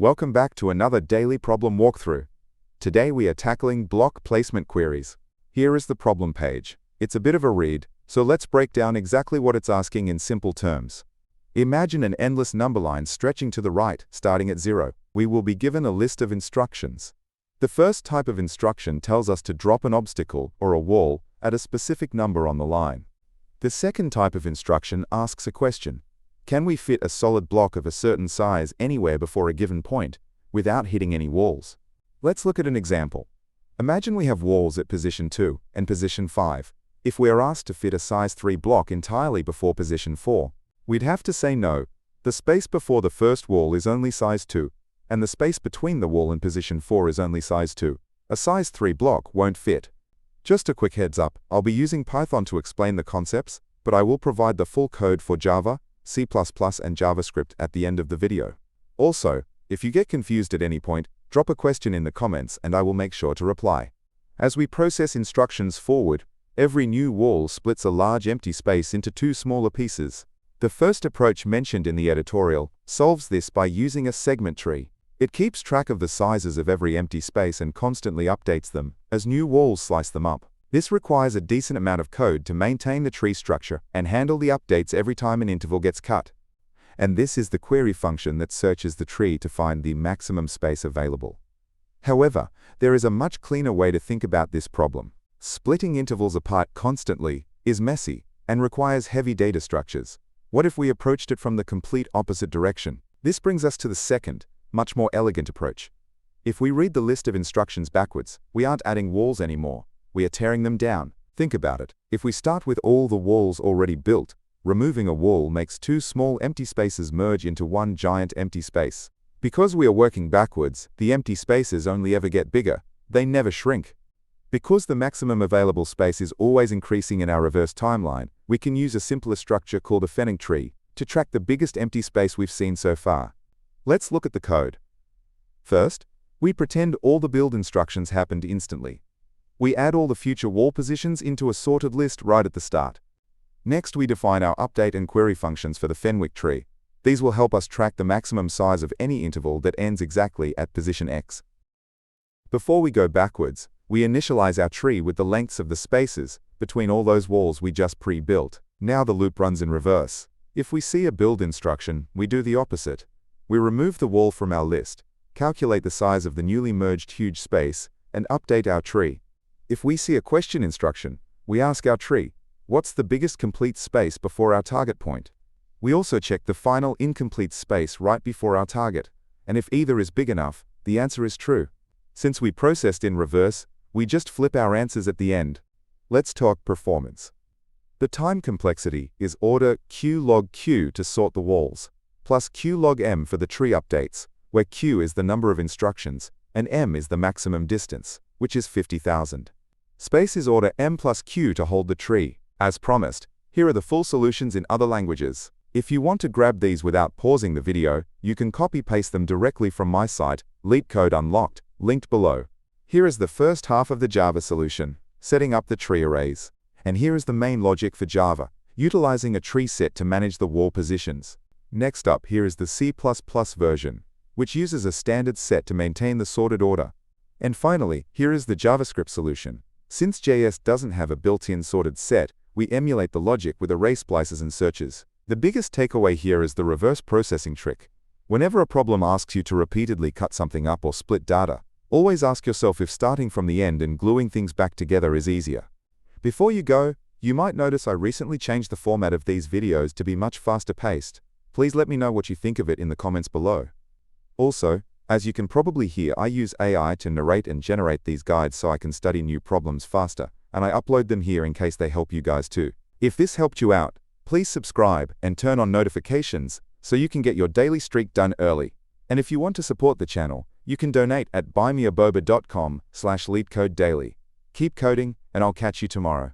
Welcome back to another daily problem walkthrough. Today we are tackling block placement queries. Here is the problem page. It's a bit of a read, so let's break down exactly what it's asking in simple terms. Imagine an endless number line stretching to the right, starting at 0. We will be given a list of instructions. The first type of instruction tells us to drop an obstacle or a wall at a specific number on the line. The second type of instruction asks a question. Can we fit a solid block of a certain size anywhere before a given point, without hitting any walls? Let's look at an example. Imagine we have walls at position 2 and position 5. If we are asked to fit a size 3 block entirely before position 4, we'd have to say no. The space before the first wall is only size 2, and the space between the wall and position 4 is only size 2. A size 3 block won't fit. Just a quick heads up, I'll be using Python to explain the concepts, but I will provide the full code for Java, C++, and JavaScript at the end of the video. Also, if you get confused at any point, drop a question in the comments and I will make sure to reply. As we process instructions forward, every new wall splits a large empty space into two smaller pieces. The first approach mentioned in the editorial solves this by using a segment tree. It keeps track of the sizes of every empty space and constantly updates them as new walls slice them up. This requires a decent amount of code to maintain the tree structure and handle the updates every time an interval gets cut. And this is the query function that searches the tree to find the maximum space available. However, there is a much cleaner way to think about this problem. Splitting intervals apart constantly is messy and requires heavy data structures. What if we approached it from the complete opposite direction? This brings us to the second, much more elegant approach. If we read the list of instructions backwards, we aren't adding walls anymore. We are tearing them down. Think about it. If we start with all the walls already built, removing a wall makes two small empty spaces merge into one giant empty space. Because we are working backwards, the empty spaces only ever get bigger. They never shrink. Because the maximum available space is always increasing in our reverse timeline, we can use a simpler structure called a Fenwick Tree to track the biggest empty space we've seen so far. Let's look at the code. First, we pretend all the build instructions happened instantly. We add all the future wall positions into a sorted list right at the start. Next, we define our update and query functions for the Fenwick tree. These will help us track the maximum size of any interval that ends exactly at position X. Before we go backwards, we initialize our tree with the lengths of the spaces between all those walls we just pre-built. Now the loop runs in reverse. If we see a build instruction, we do the opposite. We remove the wall from our list, calculate the size of the newly merged huge space, and update our tree. If we see a question instruction, we ask our tree, what's the biggest complete space before our target point? We also check the final incomplete space right before our target, and if either is big enough, the answer is true. Since we processed in reverse, we just flip our answers at the end. Let's talk performance. The time complexity is order q log q to sort the walls, plus q log m for the tree updates, where q is the number of instructions, and m is the maximum distance, which is 50,000. Space is order m plus q to hold the tree. As promised, here are the full solutions in other languages. If you want to grab these without pausing the video, you can copy-paste them directly from my site, LeetCode Unlocked, linked below. Here is the first half of the Java solution, setting up the tree arrays. And here is the main logic for Java, utilizing a tree set to manage the wall positions. Next up, here is the C++ version, which uses a standard set to maintain the sorted order. And finally, here is the JavaScript solution. Since JS doesn't have a built-in sorted set, we emulate the logic with array splices and searches. The biggest takeaway here is the reverse processing trick. Whenever a problem asks you to repeatedly cut something up or split data, always ask yourself if starting from the end and gluing things back together is easier. Before you go, you might notice I recently changed the format of these videos to be much faster paced. Please let me know what you think of it in the comments below. Also, as you can probably hear, I use AI to narrate and generate these guides so I can study new problems faster, and I upload them here in case they help you guys too. If this helped you out, please subscribe and turn on notifications so you can get your daily streak done early. And if you want to support the channel, you can donate at buymeaboba.com/LeetCodeDaily. Keep coding, and I'll catch you tomorrow.